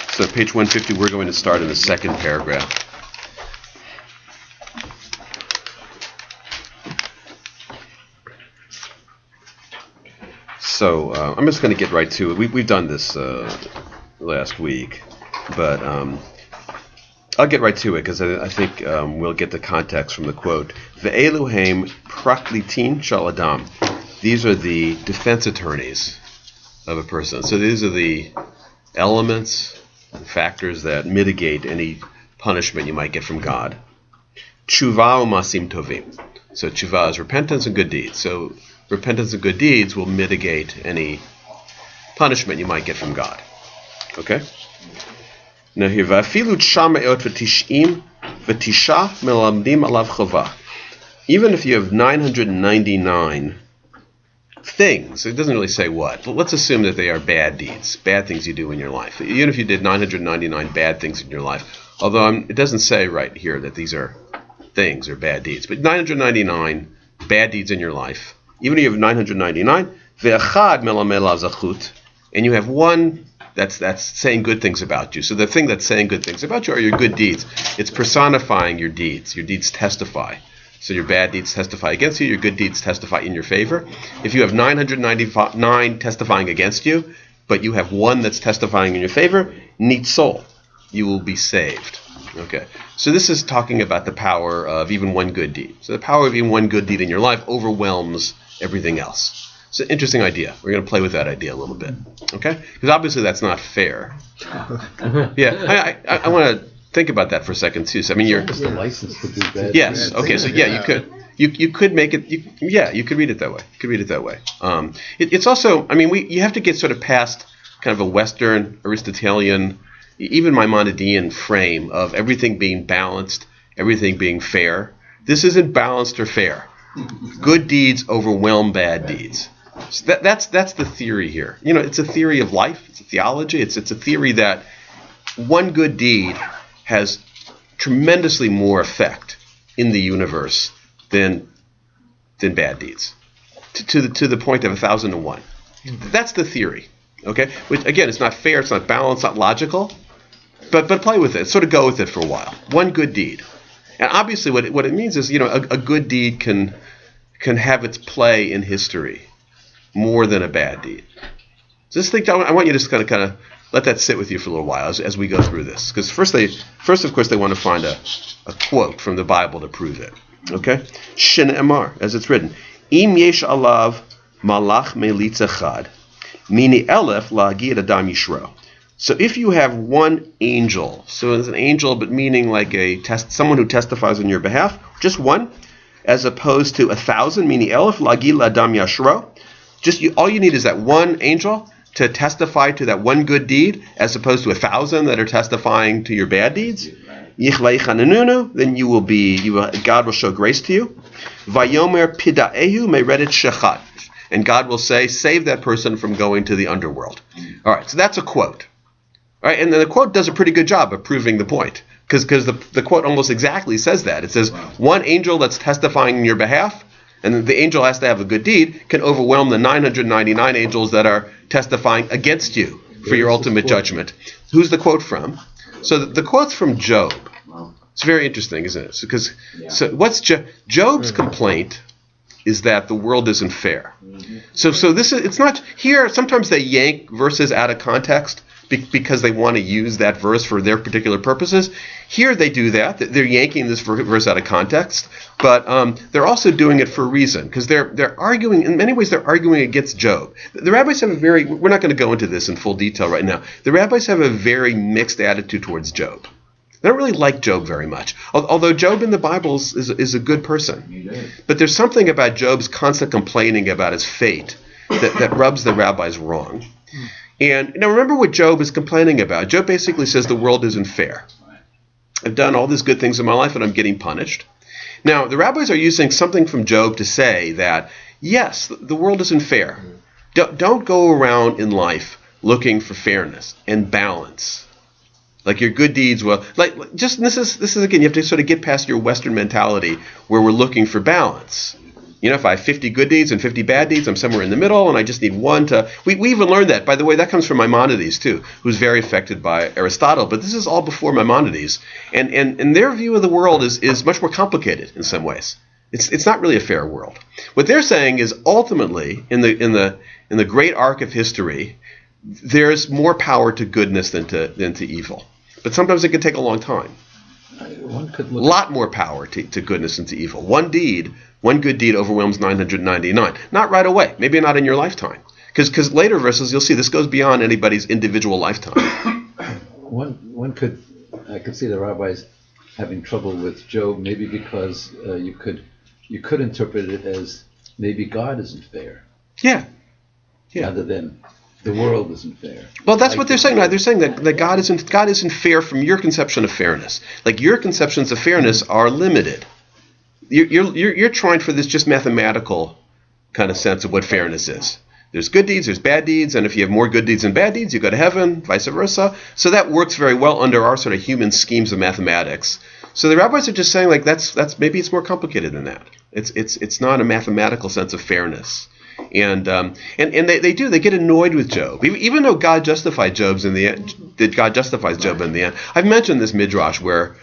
So page 150, we're going to start in the second paragraph. So I'm just going to get right to it. We've done this last week, but I'll get right to it because I think we'll get the context from the quote. Ve'elu heim praklitin shel adam. These are the defense attorneys of a person. So these are the elements and factors that mitigate any punishment you might get from God. Tshuva u'masim tovim. So tshuva is repentance and good deeds. So repentance and good deeds will mitigate any punishment you might get from God. Okay? Now here, v'afilu tsha me'ot v'tish'im v'tisha melamdim alav chova. Even if you have 999 things, it doesn't really say what, but let's assume that they are bad deeds, bad things you do in your life. Even if you did 999 bad things in your life, although it doesn't say right here that these are things or bad deeds, but 999 bad deeds in your life. Even if you have 999, ve'achad melamed alav zachut, and you have one that's saying good things about you. So the thing that's saying good things about you are your good deeds. It's personifying your deeds. Your deeds testify. So your bad deeds testify against you, your good deeds testify in your favor. If you have 999 testifying against you, but you have one that's testifying in your favor, nitzol, you will be saved. Okay. So this is talking about the power of even one good deed. So the power of even one good deed in your life overwhelms everything else. It's an interesting idea. We're going to play with that idea a little bit. Okay? Because obviously that's not fair. Yeah. I want to think about that for a second too. So I mean, you're just a license to do bad. Yes. Okay. So yeah, you could make it. You could read it that way. You could read it that way. It's also. I mean, you have to get sort of past kind of a Western Aristotelian, even Maimonidean frame of everything being balanced, everything being fair. This isn't balanced or fair. Good deeds overwhelm bad deeds. So that's the theory here. You know, it's a theory of life. It's a theology. It's a theory that one good deed has tremendously more effect in the universe than bad deeds, to the point of 1,000 to 1. That's the theory. Okay, which again, it's not fair, it's not balanced, not logical, but play with it. Sort of go with it for a while. One good deed, and obviously, what it means is, you know, a good deed can have its play in history more than a bad deed. Just think. I want you to just kind of let that sit with you for a little while as we go through this. Because first, of course, they want to find a quote from the Bible to prove it. Okay? Shin Emar, as it's written, Im yesh alav malach melitz echad, mini elef la'agid adam yishro. So if you have one angel, so it's an angel, but meaning like someone who testifies on your behalf, just one, as opposed to 1,000, mini elef la'agid adam yishro. All you need is that one angel to testify to that one good deed, as opposed to 1,000 that are testifying to your bad deeds. Then God will show grace to you. Vayomer pida'ehu meredet shechat, and God will say, save that person from going to the underworld. All right, so that's a quote. All right, and then the quote does a pretty good job of proving the point, because the quote almost exactly says that. It says, one angel that's testifying in your behalf, and the angel has to have a good deed, can overwhelm the 999 angels that are testifying against you for your ultimate judgment. Who's the quote from? So the quote's from Job. It's very interesting, isn't it? So what's Job's complaint is that the world isn't fair. So this is, it's not here. Sometimes they yank verses out of context because they want to use that verse for their particular purposes. Here they do that. They're yanking this verse out of context, but they're also doing it for a reason, because they're arguing, in many ways they're arguing against Job. The rabbis have we're not going to go into this in full detail right now. The rabbis have a very mixed attitude towards Job. They don't really like Job very much, although Job in the Bible is a good person. But there's something about Job's constant complaining about his fate that rubs the rabbis wrong. And now remember what Job is complaining about. Job basically says the world isn't fair. I've done all these good things in my life and I'm getting punished. Now the rabbis are using something from Job to say that, yes, the world isn't fair. Don't go around in life looking for fairness and balance. Like your good deeds, this is again, you have to sort of get past your Western mentality where we're looking for balance. If I have 50 good deeds and 50 bad deeds, I'm somewhere in the middle, and I just need one to... We even learned that. By the way, that comes from Maimonides, too, who's very affected by Aristotle. But this is all before Maimonides. And their view of the world is much more complicated in some ways. It's not really a fair world. What they're saying is ultimately, in the great arc of history, there's more power to goodness than to evil. But sometimes it can take a long time. One could a lot more power to goodness than to evil. One good deed overwhelms 999. Not right away. Maybe not in your lifetime. Because later verses, you'll see, this goes beyond anybody's individual lifetime. I could see the rabbis having trouble with Job, maybe because you could interpret it as maybe God isn't fair. Yeah. Rather than the world isn't fair. Well, that's what they're saying. They're saying that God isn't fair from your conception of fairness. Like, your conceptions of fairness are limited. You're trying for this just mathematical kind of sense of what fairness is. There's good deeds, there's bad deeds, and if you have more good deeds than bad deeds, you go to heaven, vice versa. So that works very well under our sort of human schemes of mathematics. So the rabbis are just saying, like, that's maybe it's more complicated than that. It's not a mathematical sense of fairness. And they get annoyed with Job, even though God justified Job in the end. God justifies Job in the end. I've mentioned this midrash where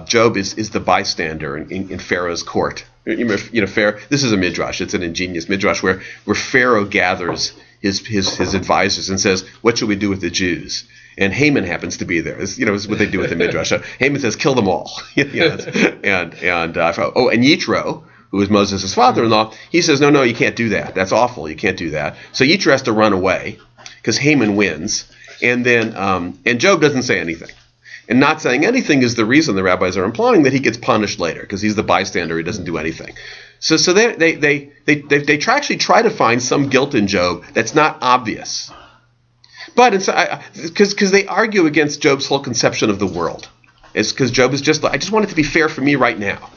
Job is the bystander in Pharaoh's court. Pharaoh. This is a midrash. It's an ingenious midrash where Pharaoh gathers his advisors and says, "What should we do with the Jews?" And Haman happens to be there. It's what they do with the midrash. Haman says, "Kill them all." And Yitro, who is Moses' father-in-law, he says, no, you can't do that. That's awful. You can't do that. So Yitro has to run away because Haman wins. And then and Job doesn't say anything. And not saying anything is the reason the rabbis are implying that he gets punished later because he's the bystander. He doesn't do anything. So they actually try to find some guilt in Job that's not obvious. But because they argue against Job's whole conception of the world. It's because Job is just, I just want it to be fair for me right now.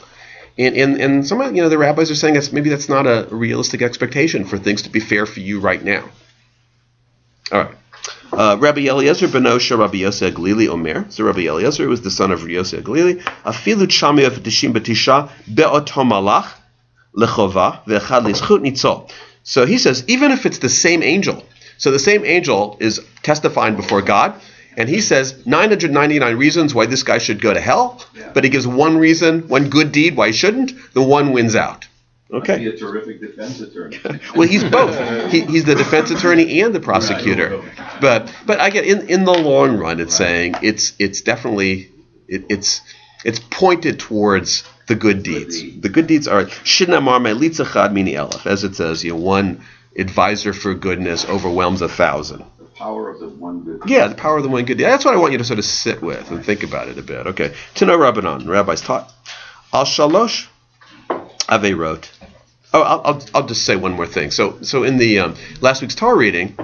And some of the rabbis are saying that's not a realistic expectation for things to be fair for you right now. All right. Rabbi Eliezer ben Osher Rabbi Yosef Glili Omer. So Rabbi Eliezer was the son of Yosef Glili. Afilu chami of dishim betisha be'oto malach lechova ve'echad lischut nitzol. So he says, even if it's the same angel. So the same angel is testifying before God. And he says 999 reasons why this guy should go to hell, but he gives one reason, one good deed why he shouldn't. The one wins out. Okay. Be a terrific defense attorney. Well, he's both. He's the defense attorney and the prosecutor. But I get in the long run, it's saying it's definitely it's pointed towards the good deeds. The good deeds are shinamar me'litzachad mini elef, as it says. One advisor for goodness overwhelms 1,000. Power of the one good. Yeah, the power of the one good deed. That's what I want you to sort of sit with and think about it a bit. Okay. Tano Rabbanon, the rabbis taught. Al Shalosh Averot. Oh, I'll just say one more thing. So in the last week's Torah reading,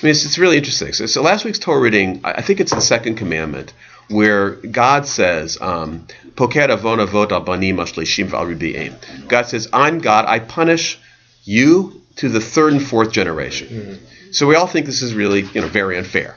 it's really interesting. So last week's Torah reading, I think it's the second commandment, where God says, Poker avon avot al banim ashleshim v'al ribi'im. God says, I'm God, I punish you to the third and fourth generation. Mm-hmm. So we all think this is really, very unfair.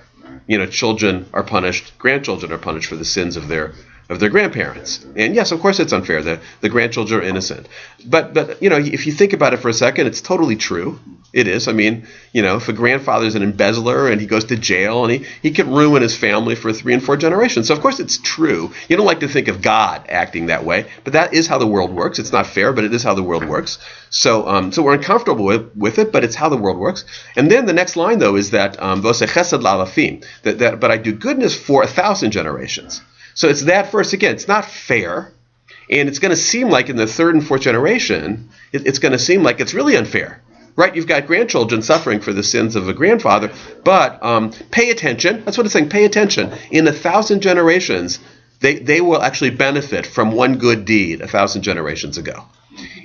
Children are punished, grandchildren are punished for the sins of their grandparents. And yes, of course it's unfair. The grandchildren are innocent. But if you think about it for a second, it's totally true. It is. I mean, if a grandfather's an embezzler and he goes to jail and he can ruin his family for 3 and 4 generations. So of course it's true. You don't like to think of God acting that way, but that is how the world works. It's not fair, but it is how the world works. So we're uncomfortable with it, but it's how the world works. And then the next line though is that Voseh chesed la'alafim, that but I do goodness for 1,000 generations. So it's that verse again. It's not fair, and it's going to seem like in the third and fourth generation, it's going to seem like it's really unfair, right? You've got grandchildren suffering for the sins of a grandfather, but pay attention. That's what it's saying. Pay attention. In 1,000 generations, they will actually benefit from one good deed 1,000 generations ago.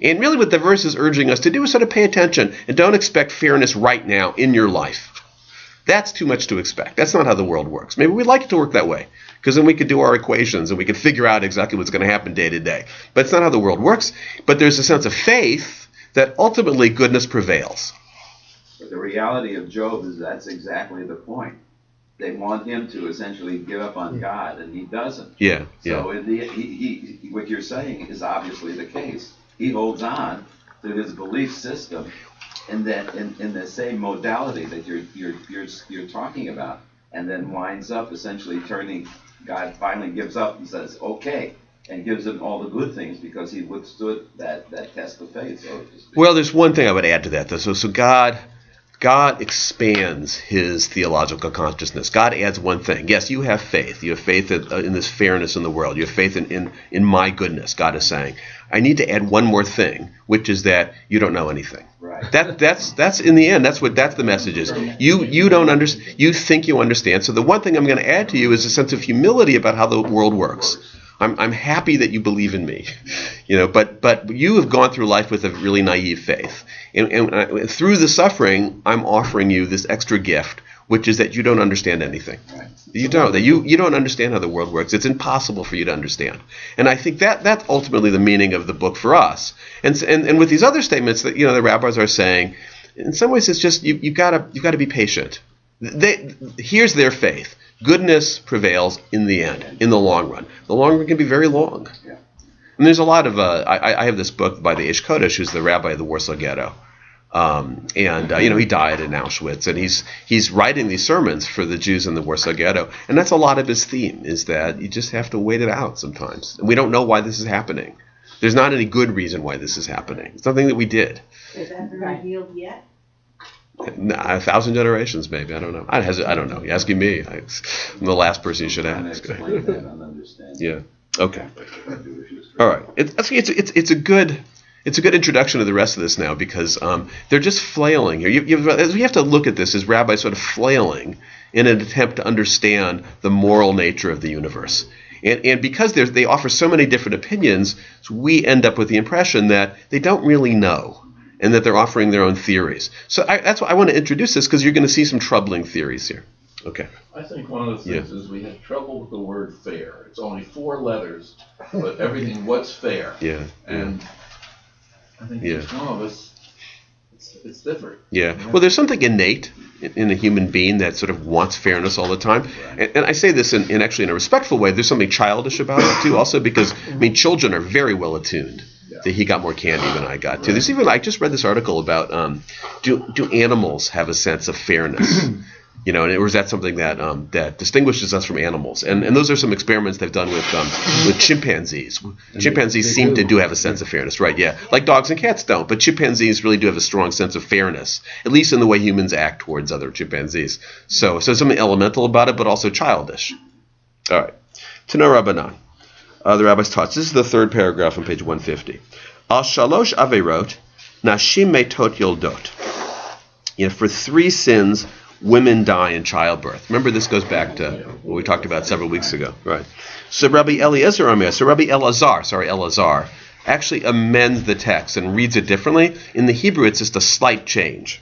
And really, what the verse is urging us to do is sort of pay attention and don't expect fairness right now in your life. That's too much to expect. That's not how the world works. Maybe we'd like it to work that way, because then we could do our equations and we could figure out exactly what's going to happen day to day. But it's not how the world works. But there's a sense of faith that ultimately goodness prevails. But the reality of Job is that's exactly the point. They want him to essentially give up on God, and he doesn't. Yeah. So what you're saying is obviously the case. He holds on to his belief system in that in the same modality that you're talking about, and then winds up essentially turning. God finally gives up and says, "Okay," and gives him all the good things because he withstood that test of faith. So to speak. Well, there's one thing I would add to that, though. So God expands his theological consciousness. God adds one thing. Yes, you have faith. You have faith in this fairness in the world. You have faith in my goodness. God is saying, I need to add one more thing, which is that you don't know anything. Right. That's in the end. That's the message is. You don't understand. You think you understand. So the one thing I'm going to add to you is a sense of humility about how the world works. I'm happy that you believe in me, but you have gone through life with a really naive faith. And through the suffering, I'm offering you this extra gift, which is that you don't understand anything. Right. You don't. That you don't understand how the world works. It's impossible for you to understand. And I think that's ultimately the meaning of the book for us. And with these other statements that the rabbis are saying, in some ways it's just you gotta be patient. Here's their faith. Goodness prevails in the end, in the long run. The long run can be very long. Yeah. And there's a lot of, I have this book by the Ish Kodesh, who's the rabbi of the Warsaw Ghetto. He died in Auschwitz, and he's writing these sermons for the Jews in the Warsaw Ghetto. And that's a lot of his theme, is that you just have to wait it out sometimes. And we don't know why this is happening. There's not any good reason why this is happening. It's something that we did. Is that been revealed yet? 1,000 generations, maybe. I don't know. I don't know. You're asking me. I'm the last person you should ask. Explain that and understand. Yeah. Okay. All right. It's a good introduction to the rest of this now, because they're just flailing here. You have to look at this as rabbis sort of flailing in an attempt to understand the moral nature of the universe. And because they offer so many different opinions, so we end up with the impression that they don't really know, and that they're offering their own theories. So that's why I want to introduce this, because you're going to see some troubling theories here. Okay. I think one of the things is we have trouble with the word fair. It's only 4 letters, but everything, what's fair? Yeah. And I think each one of us, it's different. Yeah. Well, there's something innate in a human being that sort of wants fairness all the time. And I say this in actually in a respectful way. There's something childish about it, too, also, because, children are very well attuned. He got more candy than I got too. There's even, I just read this article about do animals have a sense of fairness? Or is that something that distinguishes us from animals? And those are some experiments they've done with chimpanzees. Chimpanzees seem to have a sense of fairness, right? Yeah, like dogs and cats don't, but chimpanzees really do have a strong sense of fairness, at least in the way humans act towards other chimpanzees. So something elemental about it, but also childish. All right, Tano Rabbanan. The rabbis taught. This is the third paragraph on page 150. Al shalosh averot, nashim metot yoldot. For 3 sins, women die in childbirth. Remember, this goes back to what we talked about several weeks ago, right? So Rabbi Elazar actually amends the text and reads it differently. In the Hebrew, it's just a slight change.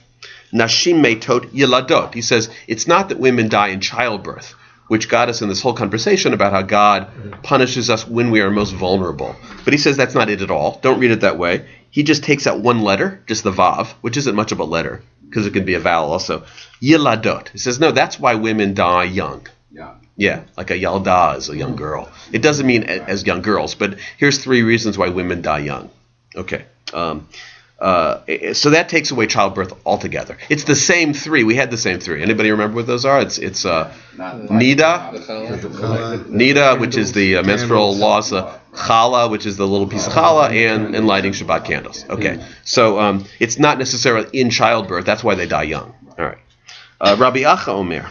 Nashim metot yeladot. He says it's not that women die in childbirth, which got us in this whole conversation about how God punishes us when we are most vulnerable. But he says that's not it at all. Don't read it that way. He just takes out one letter, just the vav, which isn't much of a letter, because it can be a vowel also. Yiladot. He says, no, that's why women die young. Yeah, like a yalda is a young girl. It doesn't mean as young girls, but here's 3 reasons why women die young. Okay. So that takes away childbirth altogether. It's the same 3. We had the same 3. Anybody remember what those are? It's Nida, which is the menstrual laws, Challah, which is the little piece of challah, and lighting Shabbat candles. Okay, so it's not necessarily in childbirth. That's why they die young. All right. Rabbi Acha Omer.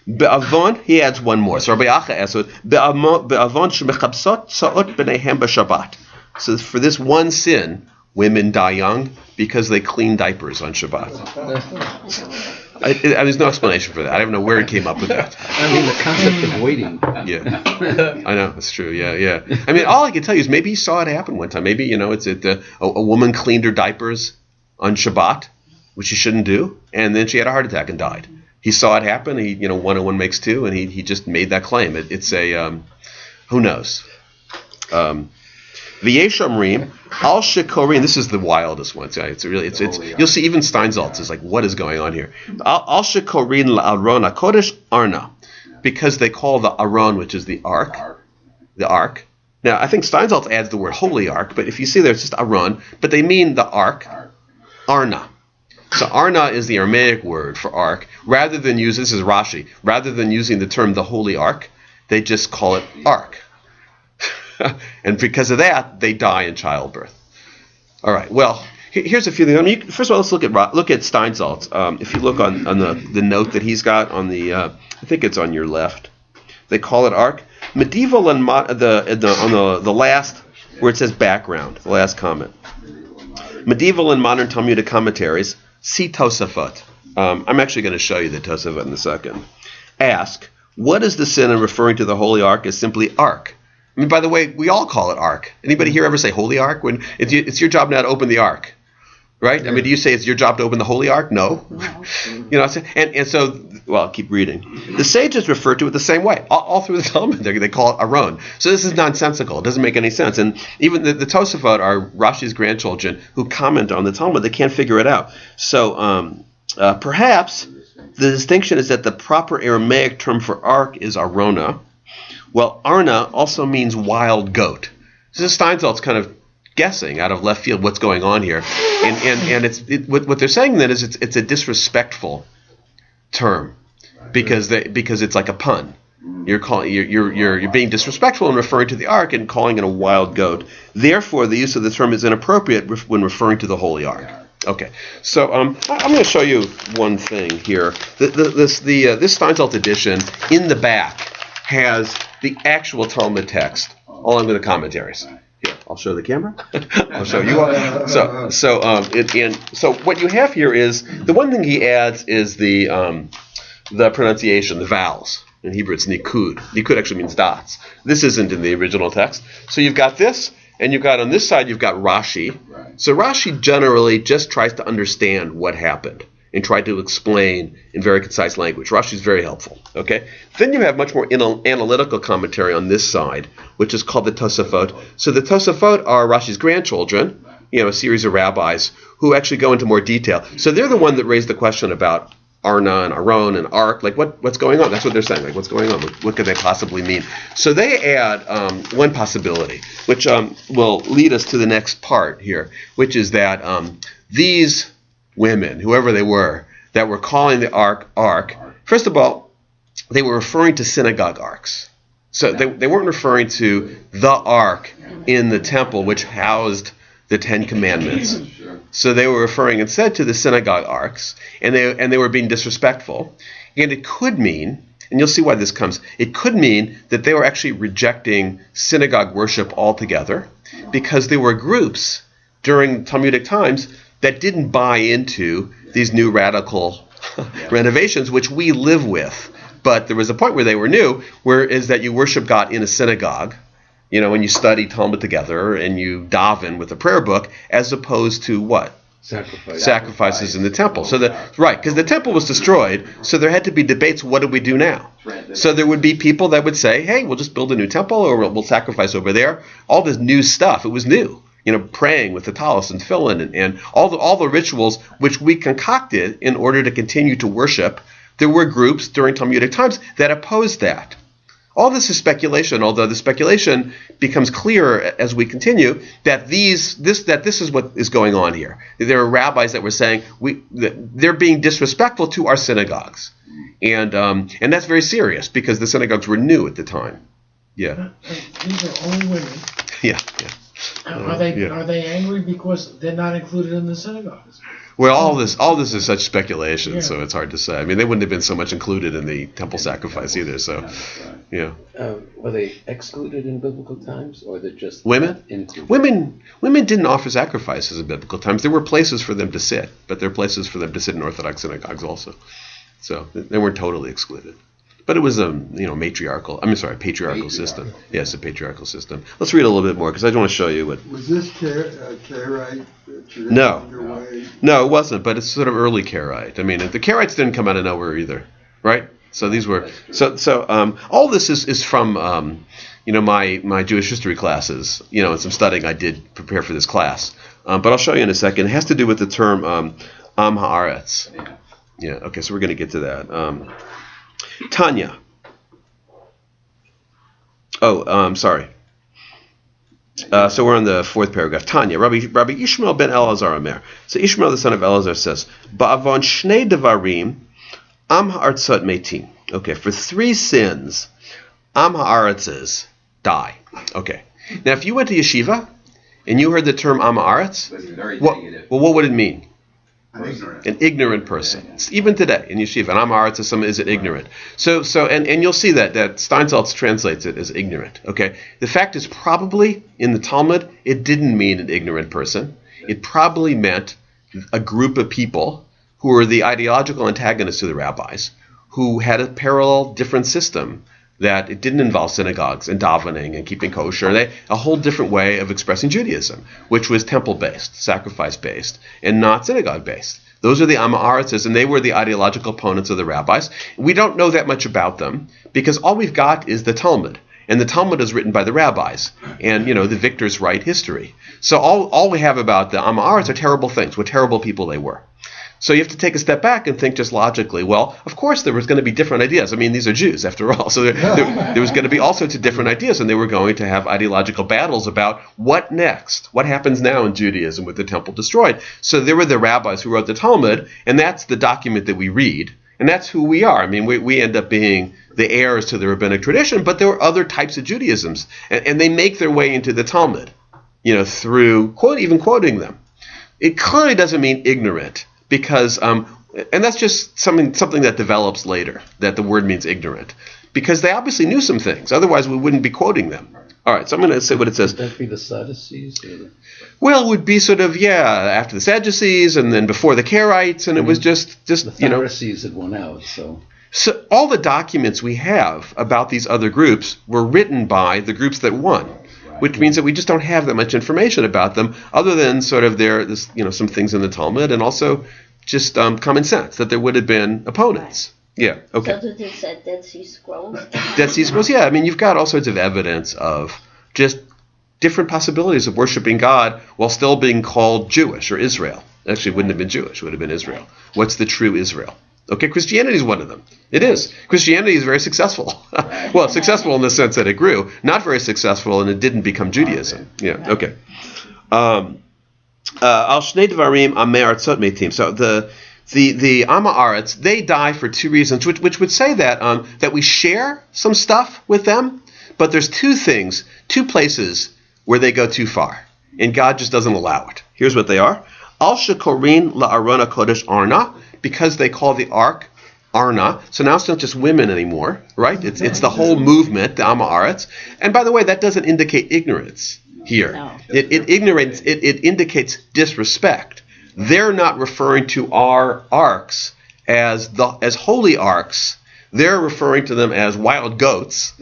Be'avon, he adds one more. So Rabbi Acha adds, Be'avon shemechabsot sa'ot b'neihem b'Shabbat. So for this one sin, women die young because they clean diapers on Shabbat. There's no explanation for that. I don't know where he came up with that. The concept of waiting. Yeah, I know, that's true. Yeah. All I can tell you is maybe he saw it happen one time. Maybe, it's a woman cleaned her diapers on Shabbat, which she shouldn't do, and then she had a heart attack and died. He saw it happen. He, 1 and 1 makes 2, and he just made that claim. It's a, who knows? V'yeshamrim al shekorin. This is the wildest one. It's you'll see even Steinsaltz is like, what is going on here? Al shekorin la'aron hakodesh arna, because they call the aron, which is the ark, Now, I think Steinsaltz adds the word holy ark, but if you see there, it's just aron, but they mean the ark, arna. So arna is the Aramaic word for ark. Rather than use, this is Rashi, rather than using the term the holy ark, they just call it ark. And because of that, they die in childbirth. All right, well, here's a few things. I mean, first of all, let's look at Steinsaltz. If you look on the note that he's got on the, I think it's on your left, they call it ark. Medieval and on the last, where it says background, the last comment. Medieval and modern Talmudic commentaries, see Tosafot. I'm actually going to show you the Tosafot in a second. Ask, what is the sin in referring to the holy ark as simply ark? I mean, by the way, we all call it ark. Anybody here ever say holy ark? When it's your job now to open the ark, right? I mean, do you say it's your job to open the holy ark? No. You know, and so, well, I'll keep reading. The sages refer to it the same way. All through the Talmud, they call it aron. So this is nonsensical. It doesn't make any sense. And even the Tosafot are Rashi's grandchildren who comment on the Talmud. They can't figure it out. So perhaps the distinction is that the proper Aramaic term for ark is arona. Well, Arna also means wild goat. So Steinsaltz kind of guessing out of left field what's going on here, and what they're saying then is it's a disrespectful term because it's like a pun. You're being disrespectful in referring to the ark and calling it a wild goat. Therefore, the use of the term is inappropriate when referring to the holy ark. Okay, so I'm going to show you one thing here. This Steinsaltz edition in the back has the actual Talmud text, along with the commentaries. Here, I'll show the camera. I'll show you all. So what you have here is the one thing he adds is the pronunciation, the vowels. In Hebrew, it's nikud. Nikud actually means dots. This isn't in the original text. So you've got this, and you've got on this side you've got Rashi. So Rashi generally just tries to understand what happened and try to explain in very concise language. Rashi is very helpful. Okay. Then you have much more analytical commentary on this side, which is called the Tosafot. So the Tosafot are Rashi's grandchildren, a series of rabbis who actually go into more detail. So they're the one that raised the question about Arna and Aron and Ark. Like what's going on? That's what they're saying. Like what's going on? What could they possibly mean? So they add one possibility, which will lead us to the next part here, which is that these women, whoever they were, that were calling the ark, first of all, they were referring to synagogue arks. So they weren't referring to the ark in the temple, which housed the Ten Commandments. So they were referring instead to the synagogue arks, and they were being disrespectful. And it could mean, and you'll see why this comes, it could mean that they were actually rejecting synagogue worship altogether, because there were groups during Talmudic times that didn't buy into these new radical renovations, which we live with. But there was a point where they were new, where is that you worship God in a synagogue, when you study Talmud together and you daven with a prayer book, as opposed to what? Sacrifices in the temple. So because the temple was destroyed, so there had to be debates. What do we do now? So there would be people that would say, "Hey, we'll just build a new temple, or we'll sacrifice over there." All this new stuff. It was new. Praying with the talis and tefillin and all the rituals which we concocted in order to continue to worship. There were groups during Talmudic times that opposed that. All this is speculation, although the speculation becomes clearer as we continue that this is what is going on here. There are rabbis that were saying that they're being disrespectful to our synagogues, and that's very serious because the synagogues were new at the time. Yeah. These are only women. Yeah. Are they angry because they're not included in the synagogues? Well, all this is such speculation, so it's hard to say. I mean, they wouldn't have been so much included in the temple sacrifice either. So, yeah. Were they excluded in biblical times, or they're just women? Women didn't offer sacrifices in biblical times. There were places for them to sit, but there are places for them to sit in Orthodox synagogues also. So they weren't totally excluded. But it was a patriarchal system. Yes, a patriarchal system. Let's read a little bit more because I want to show you what. Was this Karaite tradition? No, it wasn't. But it's sort of early Karaite. I mean, the Karaites didn't come out of nowhere either, right? So these were all this is from my Jewish history classes. And some studying I did prepare for this class. But I'll show you in a second. It has to do with the term Am Haaretz. Yeah. Okay. So we're going to get to that. Tanya. Sorry. So we're on the fourth paragraph. Tanya, Rabbi Ishmael ben Elazar Omer. So Ishmael the son of Elazar says, Ba'avon shnei devarim am ha'artzot metim. Okay, for 3 sins, am ha'aratzes die. Okay. Now, if you went to yeshiva and you heard the term am ha'aretz, It's very what would it mean? Ignorant. An ignorant person. Even today in yeshiva, an am ha'aretz is an ignorant. So and you'll see that Steinsaltz translates it as ignorant. Okay. The fact is, probably in the Talmud, it didn't mean an ignorant person. It probably meant a group of people who were the ideological antagonists to the rabbis, who had a parallel, different system, that it didn't involve synagogues and davening and keeping kosher. A whole different way of expressing Judaism, which was temple-based, sacrifice-based, and not synagogue-based. Those are the Am Ha'aretzes, and they were the ideological opponents of the rabbis. We don't know that much about them, because all we've got is the Talmud. And the Talmud is written by the rabbis, and, the victors write history. So all we have about the Am Ha'aretz are terrible things, what terrible people they were. So you have to take a step back and think just logically, well, of course there was going to be different ideas. I mean, these are Jews, after all. So there was going to be all sorts of different ideas, and they were going to have ideological battles about what next, what happens now in Judaism with the temple destroyed. So there were the rabbis who wrote the Talmud, and that's the document that we read, and that's who we are. I mean, we end up being the heirs to the rabbinic tradition, but there were other types of Judaisms, and they make their way into the Talmud, through even quoting them. It clearly doesn't mean ignorant. Because, and that's just something that develops later, that the word means ignorant. Because they obviously knew some things. Otherwise, we wouldn't be quoting them. All right, so I'm going to say what it says. Would that be the Sadducees? Well, it would be sort of, after the Sadducees and then before the Karaites, and it was just the Pharisees had won out, so So all the documents we have about these other groups were written by the groups that won, which means that we just don't have that much information about them, other than sort of some things in the Talmud, and also just common sense that there would have been opponents. Right. Yeah. Okay. So do they say Dead Sea Scrolls? Dead Sea Scrolls. Yeah. I mean, you've got all sorts of evidence of just different possibilities of worshiping God while still being called Jewish or Israel. Actually, it wouldn't have been Jewish. It would have been Israel. What's the true Israel? Okay, Christianity is one of them. It is. Christianity is very successful. Well, successful in the sense that it grew. Not very successful, and it didn't become Judaism. Yeah, okay. Al Shnei Devarim Amei Artzot Meitim. So the Am Ha'aretz, they die for two reasons, which would say that we share some stuff with them, but there's two places where they go too far, and God just doesn't allow it. Here's what they are. Al Shekorin La'arona Kodesh Arna, because they call the ark Arna. So now it's not just women anymore, right? It's the whole movement, the Am Ha'aretz. And by the way, that doesn't indicate ignorance here. No. It indicates disrespect. They're not referring to our arks as holy arks. They're referring to them as wild goats,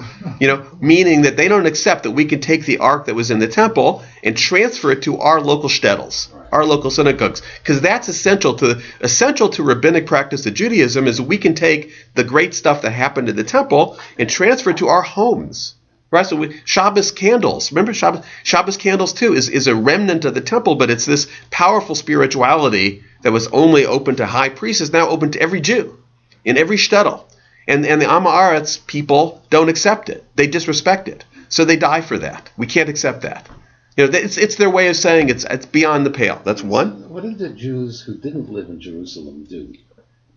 meaning that they don't accept that we can take the ark that was in the temple and transfer it to our local shtetls, our local synagogues, because that's essential to rabbinic practice of Judaism. Is we can take the great stuff that happened in the temple and transfer it to our homes, right? So Shabbos candles, remember Shabbos candles too is a remnant of the temple, but it's this powerful spirituality that was only open to high priests is now open to every Jew in every shtetl. And the Am Ha'aretz people don't accept it. They disrespect it. So they die for that. We can't accept that. It's their way of saying it's beyond the pale. That's one. What did the Jews who didn't live in Jerusalem do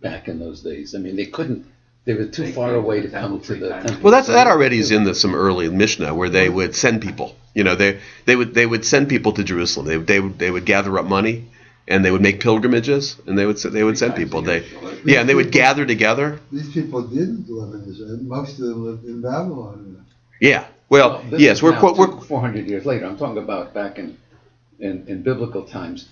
back in those days? I mean, they were too far away to come to the temple. Well, that already is in some early Mishnah where they would send people. They would send people to Jerusalem. They would gather up money. And they would make pilgrimages, and they would send people. And they would gather together. These people didn't live in Israel. Most of them lived in Babylon. Yeah. Well, yes, we're 400 years later. I'm talking about back in biblical times,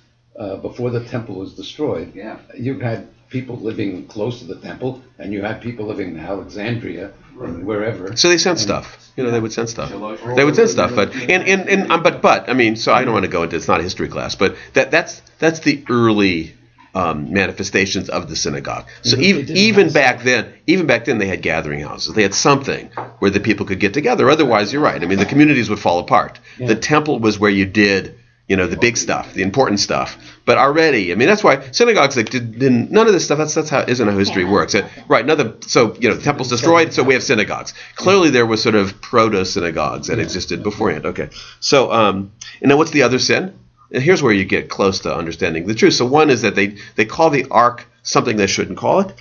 before the temple was destroyed. Yeah. You had people living close to the temple, and you had people living in Alexandria and wherever. So they sent stuff. They would send stuff. They would send stuff, but I mean, so I don't want to go into it's not a history class, but that's the early manifestations of the synagogue. So even back then they had gathering houses. They had something where the people could get together. Otherwise, you're right. I mean, the communities would fall apart. Yeah. The temple was where you did the big stuff, the important stuff. But already, I mean, that's why synagogues didn't. None of this stuff. Isn't how history works. Right. The temple's destroyed, so we have synagogues. Clearly, there was sort of proto synagogues that existed beforehand. Okay. So, and then what's the other sin? And here's where you get close to understanding the truth. So one is that they call the ark something they shouldn't call it.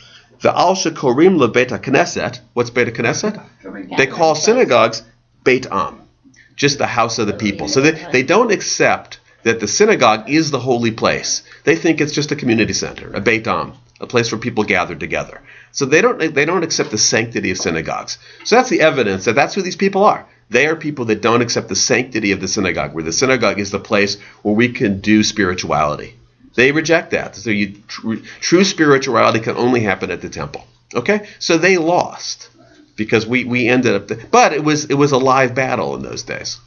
The al shekorim lebeit knesset. What's Beit Knesset? They call synagogues Beit Am, just the house of the people. So they don't accept that the synagogue is the holy place. They think it's just a community center, a Beit Am, a place where people gather together. So they don't accept the sanctity of synagogues. So that's the evidence that that's who these people are. They are people that don't accept the sanctity of the synagogue, where the synagogue is the place where we can do spirituality. They reject that. So true spirituality can only happen at the temple. Okay? So they lost because we ended up... But it was a live battle in those days.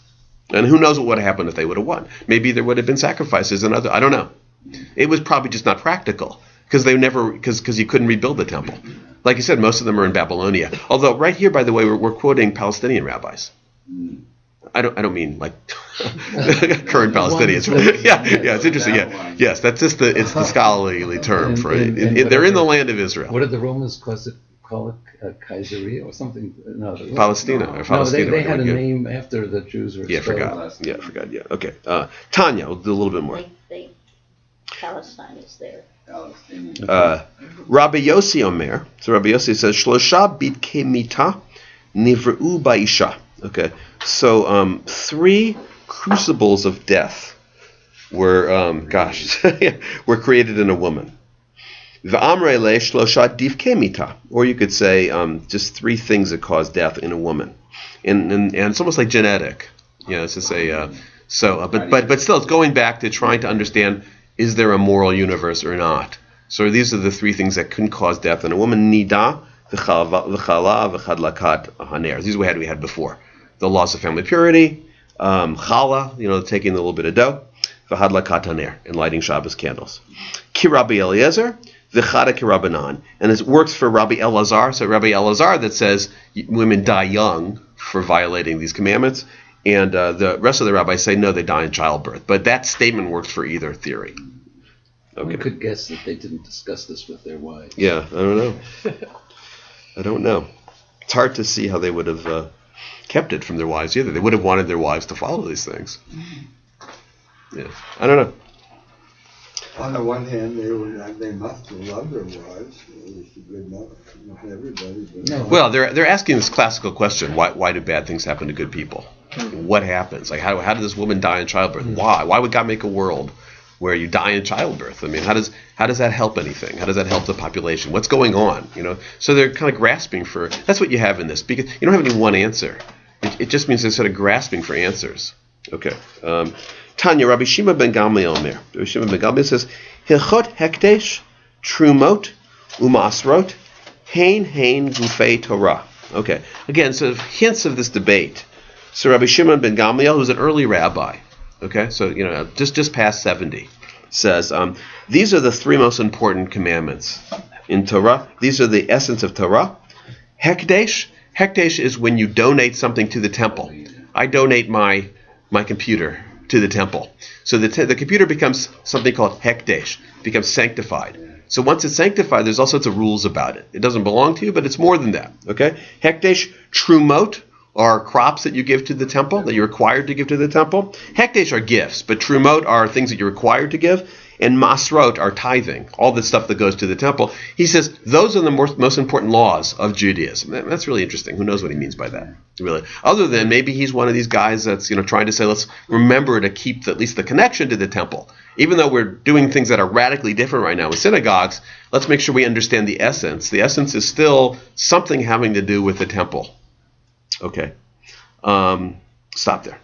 And who knows what would have happened if they would have won. Maybe there would have been sacrifices and I don't know. It was probably just not practical because you couldn't rebuild the temple. Like you said, most of them are in Babylonia. Although right here, by the way, we're quoting Palestinian rabbis. I don't mean like current Palestinians. Yeah, it's interesting. Yeah, yes, that's just it's the scholarly term for it. They're in the land of Israel. What did the Romans call it? Caesarea or something? No, Palestina. No, they had a name after the Jews were. Yeah, forgot. Yeah. Okay, Tanya, we'll do a little bit more. Palestine is there. Rabbi Yossi Omer. So Rabbi Yossi says, Shlosha bitkei mita nivru ba'isha. Okay, so 3 crucibles of death were were created in a woman. V'amrei le shlosha divkei mita, or you could say just 3 things that cause death in a woman, and it's almost like genetic, it's to say but still it's going back to trying to understand, is there a moral universe or not? So these are the 3 things that can cause death in a woman: nida, v'chala, v'chadlakat haner. These we had before. The loss of family purity, chala, taking a little bit of dough, v'hadlakat haner, and lighting Shabbos candles. Ki Rabbi Eliezer, v'chada ki Rabbanan. And it works for Rabbi Elazar. So Rabbi Elazar that says women die young for violating these commandments, and the rest of the rabbis say no, they die in childbirth. But that statement works for either theory. Okay. One could guess that they didn't discuss this with their wives. Yeah, I don't know. It's hard to see how they would have kept it from their wives either. They would have wanted their wives to follow these things. Yeah, I don't know. On the one hand, they must have loved their wives. It's a good enough, not everybody. But No. Well, they're asking this classical question: Why do bad things happen to good people? What happens? Like how did this woman die in childbirth? Why? Why would God make a world where you die in childbirth? I mean, how does that help anything? How does that help the population? What's going on? So they're kind of grasping for. That's what you have in this, because you don't have any one answer. It just means they're sort of grasping for answers. Okay. Tanya, Rabbi Shimon ben Gamliel Omer. Rabbi Shimon ben Gamliel says, Hilchot hekdesh, trumot, umasrot, hein gufei Torah. Okay. Again, so hints of this debate. So Rabbi Shimon ben Gamliel, who's an early rabbi, okay, so just past 70, says these are the 3 most important commandments in Torah. These are the essence of Torah. Hekdesh is when you donate something to the temple. I donate my computer to the temple. So the computer becomes something called hekdesh, becomes sanctified. So once it's sanctified, there's all sorts of rules about it. It doesn't belong to you, but it's more than that. Okay? Hekdesh, trumot are crops that you give to the temple, that you're required to give to the temple. Hekdesh are gifts, but trumot are things that you're required to give. And masrot are tithing, all the stuff that goes to the temple. He says those are the most important laws of Judaism. That's really interesting. Who knows what he means by that, really? Other than maybe he's one of these guys that's trying to say, let's remember to keep at least the connection to the temple. Even though we're doing things that are radically different right now with synagogues, let's make sure we understand the essence. The essence is still something having to do with the temple. Okay. Stop there.